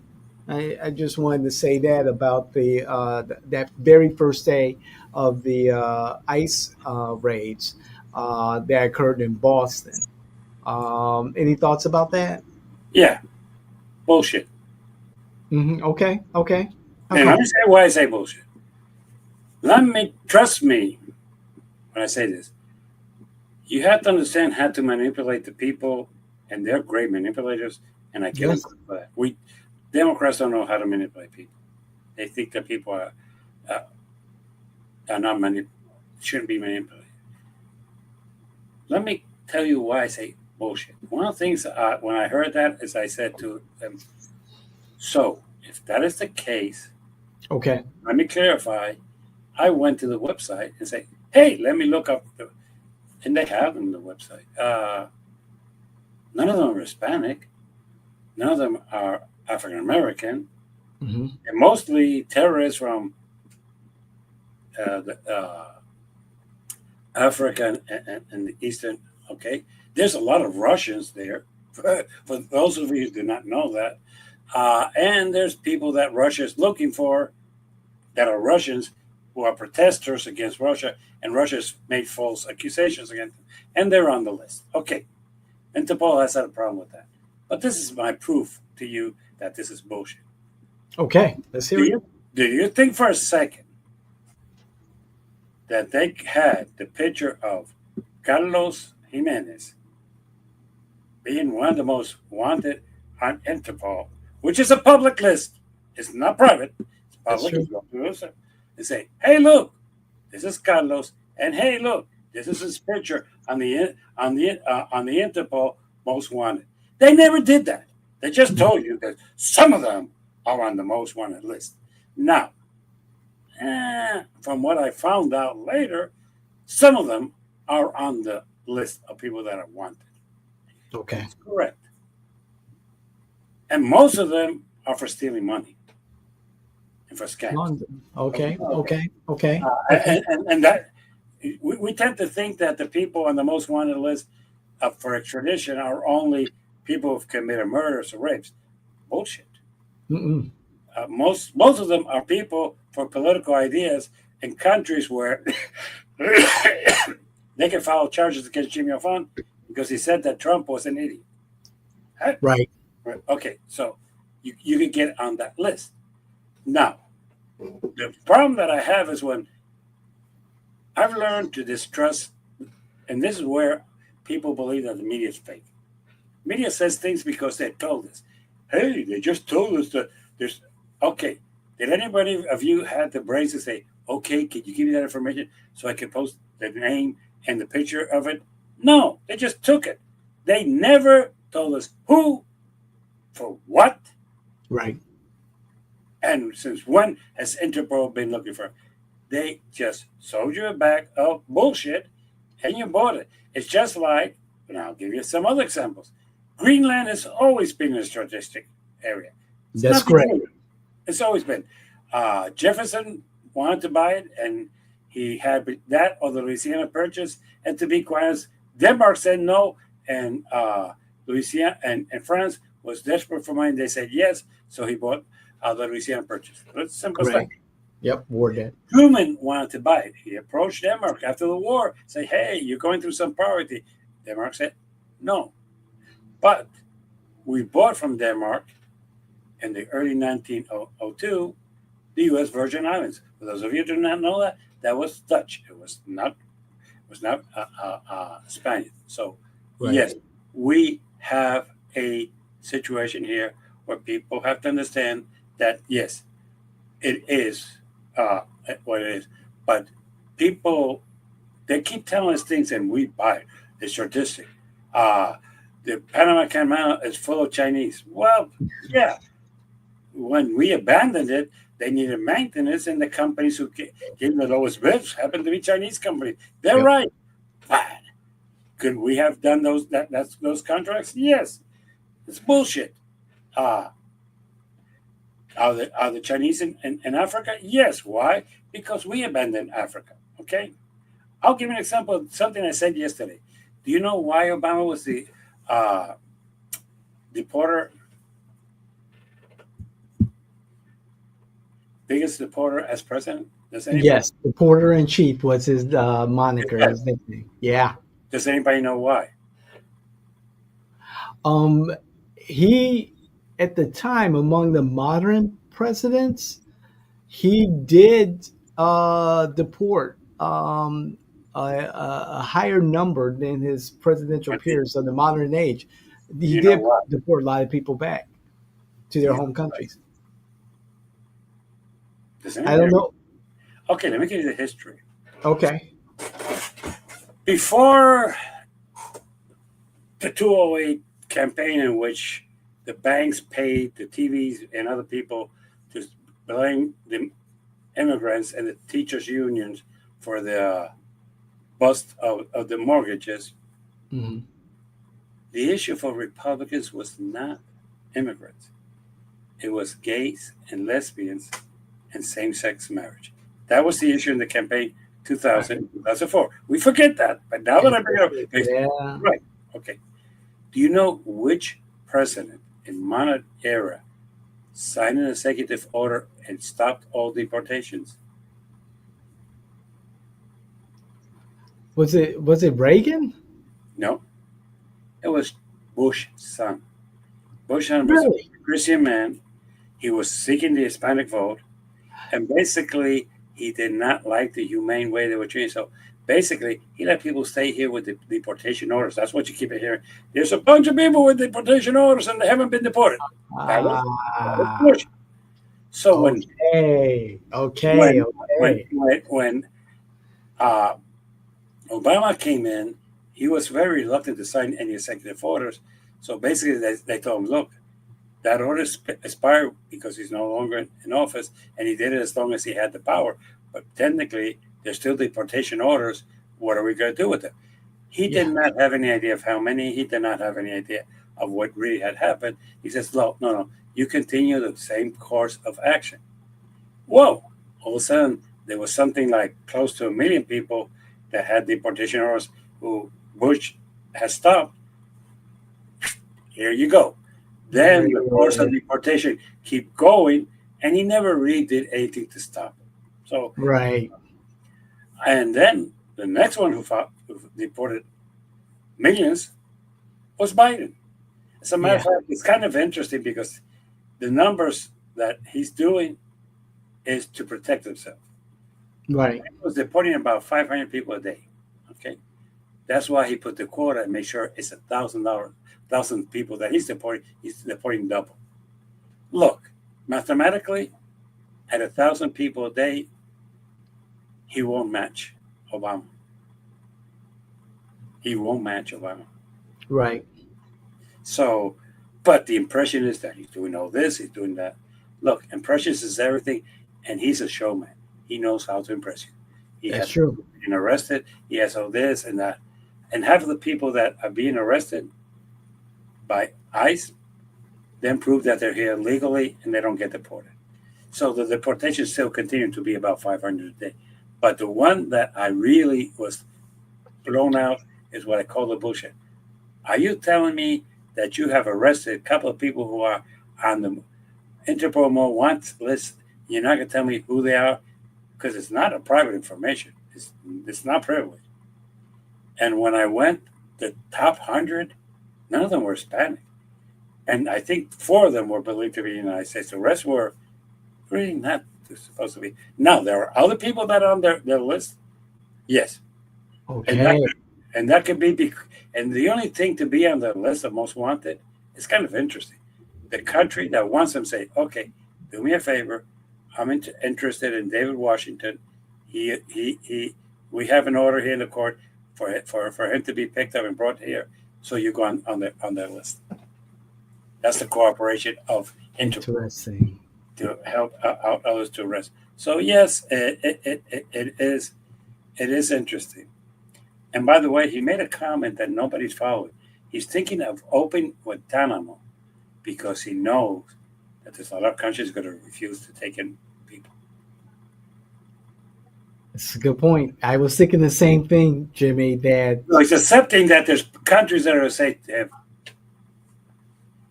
I just wanted to say that about that very first day of the ICE raids that occurred in Boston. Any thoughts about that? Yeah, bullshit. Okay, okay. How And let come? me say why I say bullshit. Let me trust me when I say this. You have to understand how to manipulate the people, and they're great manipulators, and I give them Yes. credit for that. We Democrats don't know how to manipulate people. They think that people uh, are not shouldn't be manipulated. Let me tell you why I say bullshit. One of the things when I heard that is I said to them, so If that is the case, Okay. let me clarify. I went to the website and say, "Hey, let me look up," and they have on the website. None of them are Hispanic. None of them are African American. Hmm. And mostly terrorists from the, Africa and the Eastern. Okay, there's a lot of Russians there. For those of you who do not know that, and there's people that Russia is looking for that are Russians who are protesters against Russia, and Russia's made false accusations against them, and they're on the list. Okay, Interpol has had a problem with that, but this is my proof to you that this is bullshit. Okay. Let's Do hear it. you think for a second that they had the picture of Carlos Jimenez being one of the most wanted on Interpol, which is a public list? It's not private. It's That's public. true. It's exclusive. And say, "Hey, look, this is Carlos," and "Hey, look, this is his picture on the Interpol most wanted." They never did that. They just told you that some of them are on the most wanted list. Now, from what I found out later, some of them are on the list of people that are wanted. Okay. That's correct. And most of them are for stealing money and for scams. London. Okay. Okay. Okay. Okay. Okay. And that we tend to think that the people on the most wanted list for extradition are only people who've committed murders or rapes. Bullshit. Mm-mm. Most of them are people for political ideas in countries where they can file charges against Jimmy O'Fon because he said that Trump was an idiot. Right. Right. Okay, so you can get on that list. Now, the problem that I have is when I've learned to distrust, and this is where people believe that the media is fake. Media says things because they told us. Hey, they just told us that there's. Okay, did anybody of you had the brains to say, "Okay, can you give me that information so I can post the name and the picture of it"? No, they just took it. They never told us who, for what, Right. and since when has Interpol been looking for? They just sold you a bag of bullshit and you bought it. It's just like, and I'll give you some other examples. Greenland has always been a strategic area. It's That's nothing correct. new. It's always been. Jefferson wanted to buy it, and he had that or the Louisiana Purchase. And to be quite honest, Denmark said no, and Louisiana and France was desperate for money. They said yes, so he bought the Louisiana Purchase. But it's simple as that. Correct. Yep. War debt. Truman wanted to buy it. He approached Denmark after the war, say, "Hey, you're going through some poverty." Denmark said, "No." But we bought from Denmark in the early 1902 the U.S. Virgin Islands. For those of you who do not know that, that was Dutch. It was not Spanish. So Right. yes, we have a situation here where people have to understand that yes, it is what it is. But people, they keep telling us things and we buy it. It's statistic. The Panama Canal is full of Chinese. Well, yeah. When we abandoned it, they needed maintenance, and the companies who gave the lowest bids happened to be Chinese companies. They're Yep. right. But could we have done those contracts? Yes. It's bullshit. Uh, are the Chinese in Africa? Yes. Why? Because we abandoned Africa. Okay. I'll give you an example of something I said yesterday. Do you know why Obama was the deporter, biggest deporter as president? Does anybody? Yes. The porter in chief was his moniker, Yes. his nickname. Yeah. Does anybody know why? He, at the time, among the modern presidents, he did deport a higher number than his presidential But peers of the modern age. do He you know did why? deport a lot of people back to Do their you home know why? countries. Does I don't anybody? know. Okay, let me give you the history. Okay. Before the 208 campaign, in which the banks paid the TVs and other people to blame the immigrants and the teachers' unions for the bust of the mortgages. Mhm. The issue for Republicans was not immigrants, it was gays and lesbians and same sex marriage. That was the issue in the campaign 2000, 2004. We forget that. But now that I bring it up, Yeah. right, okay. Do you know which president in Monarch era signed an executive order and stopped all deportations? Was it Reagan? No, it was Bush's son. Bush's son was a Really? Christian man. He was seeking the Hispanic vote, and basically, he did not like the humane way they were treated. So basically, he let people stay here with the deportation orders. That's what you keep hearing. There's a bunch of people with deportation orders, and they haven't been deported. That was Ah, Bush. So okay. Okay. when when Okay. when when uh, Obama came in, he was very reluctant to sign any executive orders. So basically, they told him, "Look, that order expired because he's no longer in office, and he did it as long as he had the power. But technically, there's still deportation orders. What are we going to do with them?" He did Yeah. not have any idea of how many. He did not have any idea of what really had happened. He says, "No, no, no. You continue the same course of action." Whoa! All of a sudden, there was something like close to 1 million people that had deportation orders who Bush has stopped. Here you go. Then the course of Yeah. deportation keep going, and he never really did anything to stop it. So, Right. and then the next one who deported millions was Biden. As a matter of Yeah. fact, it's kind of interesting because the numbers that he's doing is to protect himself. Right. He was deporting about 500 people a day. Okay, that's why he put the quota and make sure it's thousand people that he's deporting. He's deporting double. Look, mathematically, at 1,000 people a day, he won't match Obama. He won't match Obama. Right. So, but the impression is that he's doing all this, he's doing that. Look, impressions is everything, and he's a showman. He knows how to impress you. He That's has true. been arrested. He has all this and that, and half of the people that are being arrested by ICE then prove that they're here legally and they don't get deported. So the deportation still continue to be about 500 a day. But the one that I really was blown out is what I call the bullshit. Are you telling me that you have arrested a couple of people who are on the Interpol more want list? You're not going to tell me who they are because it's not a private information. It's not privileged. And when I went, the top 100, none of them were Hispanic. And I think 4 of them were believed to be in the United States. The rest were really not supposed to be. Now, there are other people that are on their list. Yes. And that Okay. and that could be, and the only thing to be on the list of most wanted is kind of interesting. The country that wants them say, okay, do me a favor. I'm interested in David Washington. He we have an order here in the court for him to be picked up and brought here. So you go on their list. That's the cooperation of Interpol Interesting. to help out others to arrest. So yes, it is interesting. And by the way, he made a comment that nobody's following. He's thinking of opening Guantanamo because he knows that there's a lot of countries going to refuse to take in people. It's a good point. I was thinking the same thing, Jimmy, that, So he's accepting that there's countries that are safe to have.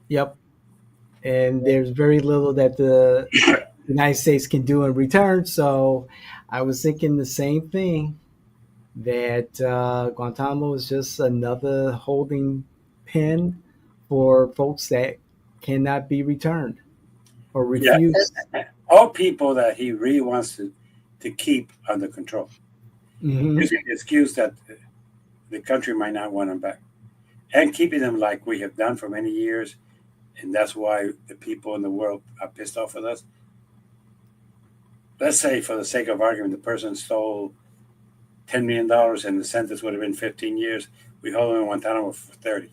yep, and there's very little that the United States can do in return. So I was thinking the same thing, that Guantanamo is just another holding pen for folks that cannot be returned or Yeah, refused. all people that he really wants to keep under control. Hmm. Using the excuse that the country might not want them back. And keeping them like we have done for many years. And that's why the people in the world are pissed off with us. Let's say, for the sake of argument, the person stole $10 million and the sentence would have been 15 years. We hold him in Guantanamo for 30.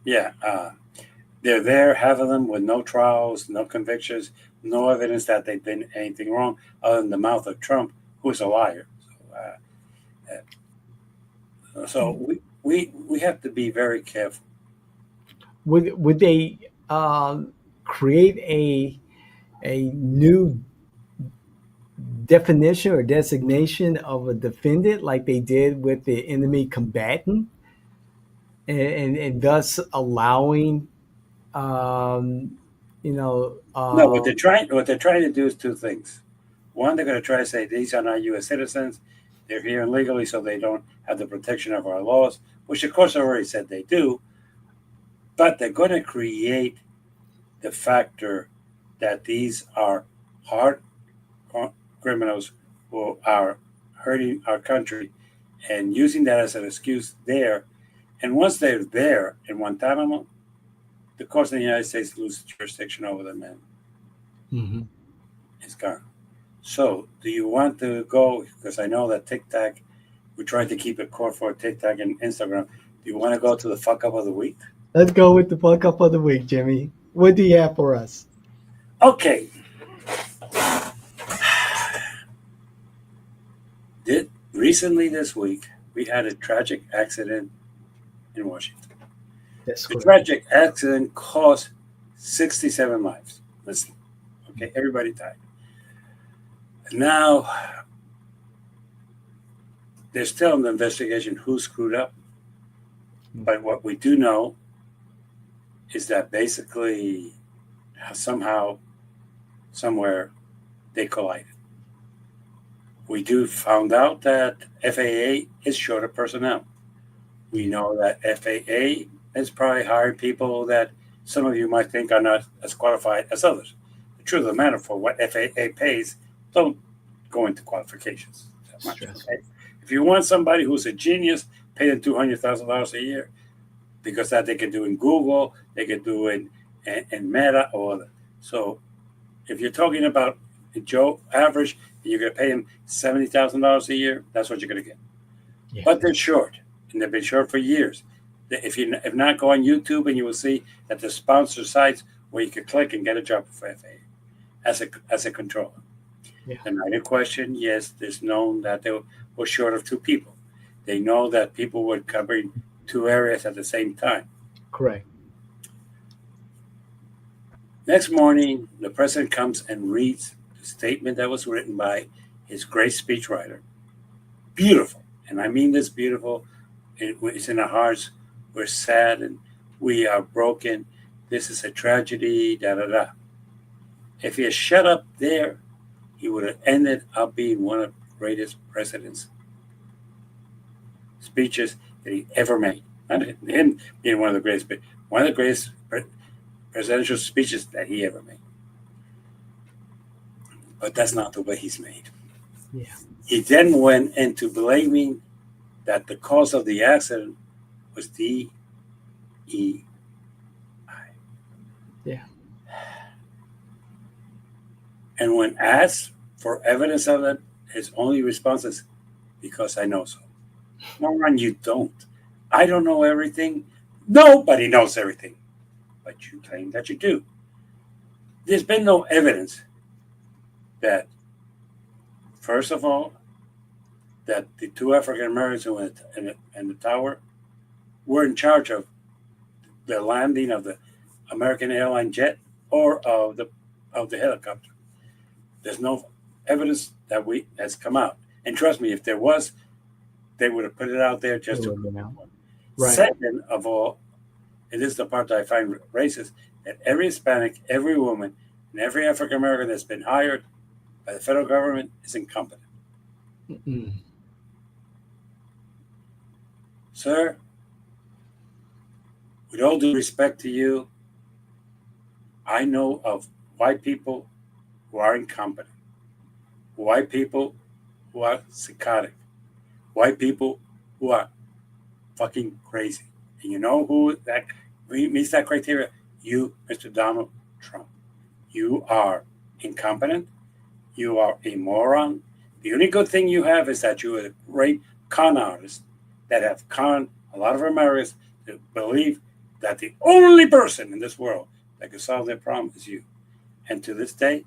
Yeah, they're there, having them with no trials, no convictions, no evidence that they've done anything wrong, other than the mouth of Trump, who's a liar. So we have to be very careful. Would they create a new definition or designation of a defendant like they did with the enemy combatant, and thus allowing um, you know No, what they're trying to do is two things. One, they're going to try to say these are not U.S. citizens; they're here illegally, so they don't have the protection of our laws, which of course I already said they do. But they're going to create the factor that these are hard criminals who are hurting our country, and using that as an excuse there. And once they're there in Guantanamo, the courts in the United States lose jurisdiction over them, and Mhm. it's gone. So, do you want to go? Because I know that TikTok, we tried to keep it core for TikTok and Instagram. Do you want to go to the fuck up of the week? Let's go with the fuck up of the week, Jimmy. What do you have for us? Okay. Recently this week, we had a tragic accident in Washington. That's The correct. tragic accident cost 67 lives. Listen, okay, everybody died. Now, there's still an investigation who screwed up. But what we do know is that basically, somehow, somewhere, they collided. We do found out that FAA is short of personnel. We know that FAA has probably hired people that some of you might think are not as qualified as others. The truth of the matter, for what FAA pays, don't go into qualifications that much. Stressful. Okay? If you want somebody who's a genius, pay them $200,000 a year, because that they can do in Google, they can do in Meta or other. So if you're talking about Joe average, and you're going to pay him $70,000 a year, that's what you're going to get. Yeah. But they're short, and they've been short for years. If not, go on YouTube and you will see that there's sponsor sites where you can click and get a job for FAA as a controller. Yeah. The night in question, yes, there's known that they were short of two people. They know that people were covering two areas at the same time. Correct. Next morning, the president comes and reads the statement that was written by his great speechwriter. Beautiful. And I mean this beautiful. It's in our hearts. We're sad and we are broken. This is a tragedy, da da da. If he had shut up there, he would have ended up being one of the greatest president's speeches that he ever made. Not him being one of the greatest, but one of the greatest presidential speeches that he ever made. But that's not the way he's made. Yeah. He then went into blaming that the cause of the accident was DEI. Yeah. And when asked for evidence of it, his only response is, because I know so. Moron, you don't. I don't know everything. Nobody knows everything. But you claim that you do. There's been no evidence that, first of all, that the two African Americans who were in the tower were in charge of the landing of the American airline jet or of the helicopter. There's no evidence that's come out. And trust me, if there was, they would have put it out there just to. Right. Second of all, and this is the part that I find racist, that every Hispanic, every woman, and every African American that's been hired by the federal government is incompetent. Mm-mm. Sir, with all due respect to you, I know of white people who are incompetent, white people who are psychotic, white people who are fucking crazy. And you know who that meets that criteria? You, Mr. Donald Trump. You are incompetent. You are a moron. The only good thing you have is that you are a great con artist that have conned a lot of Americans to believe that the only person in this world that can solve their problem is you. And to this day,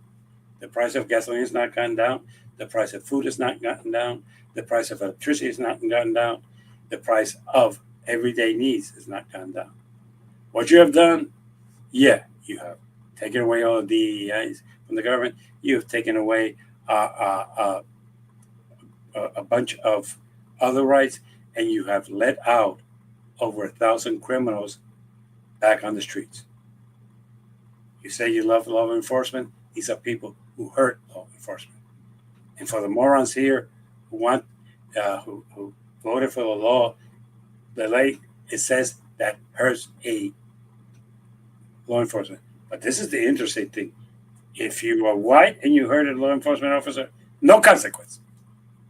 the price of gasoline has not gone down. The price of food has not gotten down. The price of electricity has not gotten down. The price of everyday needs has not gone down. What you have done, yeah, you have taken away all the DEIs from the government. You have taken away a bunch of other rights, and you have let out over 1,000 criminals back on the streets. You say you love law enforcement. These are people who hurt law enforcement. And for the morons here who want, who voted for the law, it says that hurts a law enforcement. But this is the interesting thing. If you are white and you hurt a law enforcement officer, no consequence.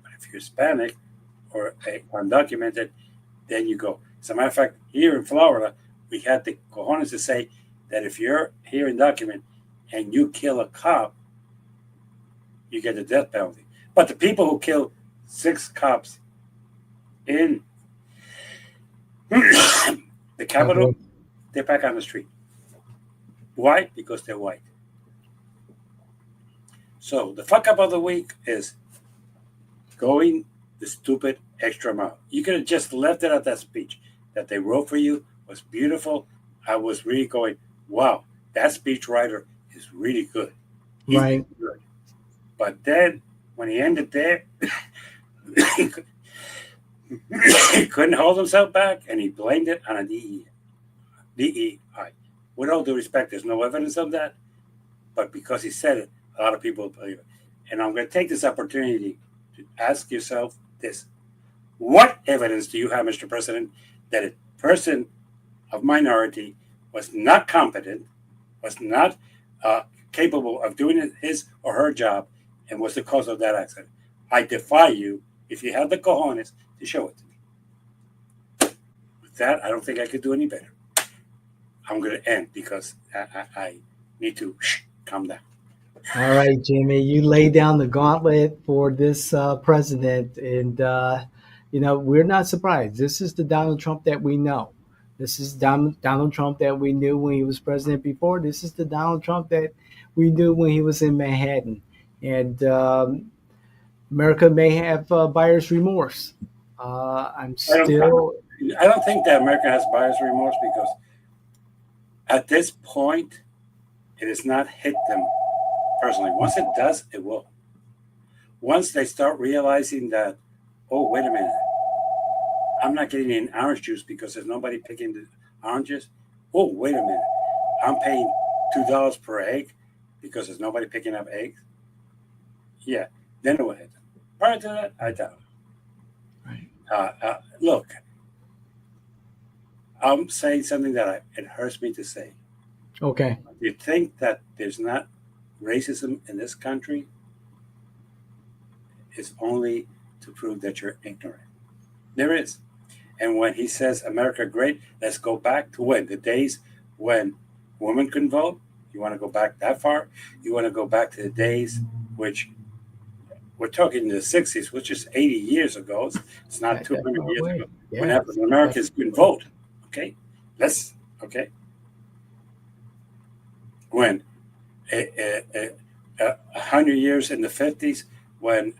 But if you're Hispanic or undocumented, then you go. As a matter of fact, here in Florida, we had the cojones to say that if you're here undocumented and you kill a cop, you get the death penalty. But the people who killed 6 cops in the Capitol, they're back on the street. Why? Because they're white. So the fuck up of the week is going the stupid extra mile. You could have just left it at that speech that they wrote for you was beautiful. I was really going, wow, that speech writer is really good. He's right. Good. But then when he ended there, he couldn't hold himself back, and he blamed it on a DEI. With all due respect, there's no evidence of that, but because he said it, a lot of people believe it. And I'm going to take this opportunity to ask yourself this. What evidence do you have, Mr. President, that a person of minority was not competent, was not capable of doing his or her job, and was the cause of that accident? I defy you, if you have the cojones, to show it to me. With that, I don't think I could do any better. I'm going to end because I need to calm down. All right, Jimmy, you lay down the gauntlet for this president, and we're not surprised. This is the Donald Trump that we know. This is Donald Trump that we knew when he was president before. This is the Donald Trump that we knew when he was in Manhattan. And America may have buyer's remorse. I don't think that America has buyer's remorse because at this point, it has not hit them personally. Once it does, it will. Once they start realizing that, oh, wait a minute, I'm not getting any orange juice because there's nobody picking the oranges. Oh, wait a minute, I'm paying $2 per egg because there's nobody picking up eggs. Yeah, then it will hit them. Prior to that, I doubt it. Right. Look, I'm saying something that it hurts me to say. Okay. You think that there's not racism in this country? It's only to prove that you're ignorant. There is. And when he says America great, let's go back to when? The days when women couldn't vote? You want to go back that far? You want to go back to the days which we're talking in the 60s, which is 80 years ago. It's not 200 years ago. Yeah. When African Americans couldn't vote. Okay? Okay? When 100 years in the 50s, when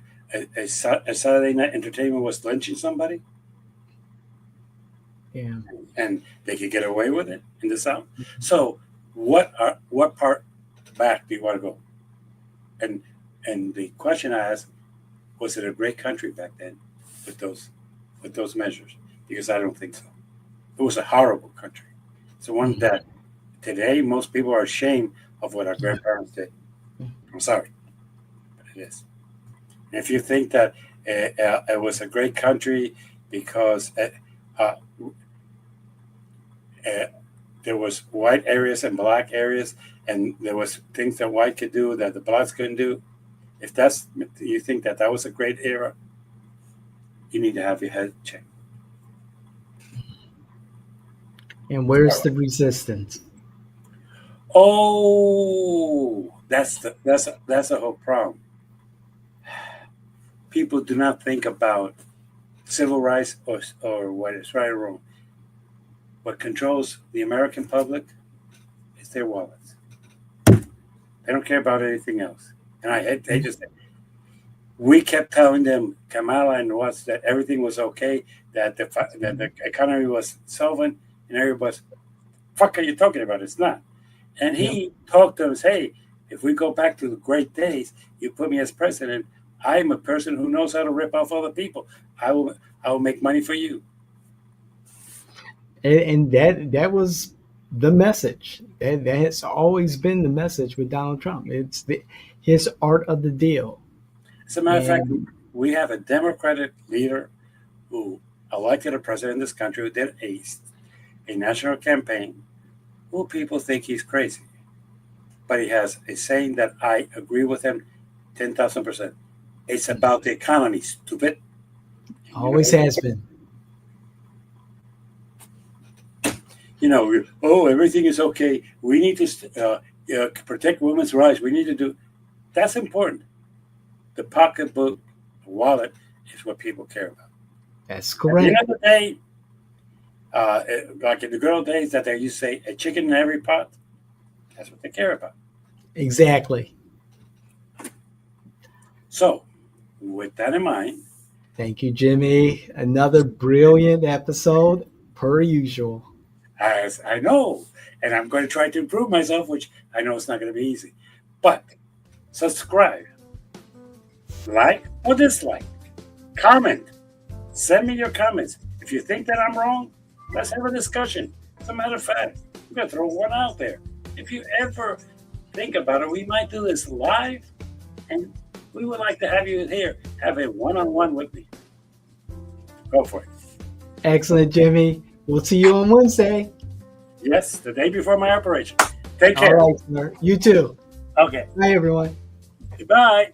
a Saturday night entertainment was lynching somebody, yeah, and they could get away with it in the South. So, what part back do you want to go? And the question I asked, was it a great country back then with those measures? Because I don't think so. It was a horrible country. It's the one that today most people are ashamed of what our grandparents did. I'm sorry, but it is. And if you think that it was a great country because there was white areas and black areas, and there was things that white could do that the blacks couldn't do, if you think that was a great era, you need to have your head checked. And where's the resistance? Oh, that's the whole problem. People do not think about civil rights or what is right or wrong. what controls the American public is their wallets. They don't care about anything else. And they just, we kept telling them, Kamala and us, that everything was okay, that the economy was solvent, and everybody was, fuck are you talking about? It's not. And he talked to us, hey, if we go back to the great days, you put me as president, I'm a person who knows how to rip off other people. I will make money for you. And that was the message. That has always been the message with Donald Trump. It's his art of the deal. As a matter of fact, we have a Democratic leader who elected a president in this country who did a national campaign who people think he's crazy. But he has a saying that I agree with him 10,000%. It's about the economy, stupid. Always has been. Everything is okay. We need to protect women's rights. We need to do. That's important. The pocketbook, the wallet is what people care about. That's correct. At the end of the day, like in the good old days that they used to say, a chicken in every pot, that's what they care about. Exactly. So, with that in mind. Thank you, Jimmy. Another brilliant episode, per usual. As I know, and I'm going to try to improve myself, which I know it's not going to be easy. But subscribe, like or dislike, comment, send me your comments. If you think that I'm wrong, let's have a discussion. As a matter of fact, I'm going to throw one out there. If you ever think about it, we might do this live, and we would like to have you here, have a one-on-one with me. Go for it. Excellent, Jimmy. We'll see you on Wednesday. Yes, the day before my operation. Take care. All right, sir. You too. Okay. Bye, everyone. Goodbye.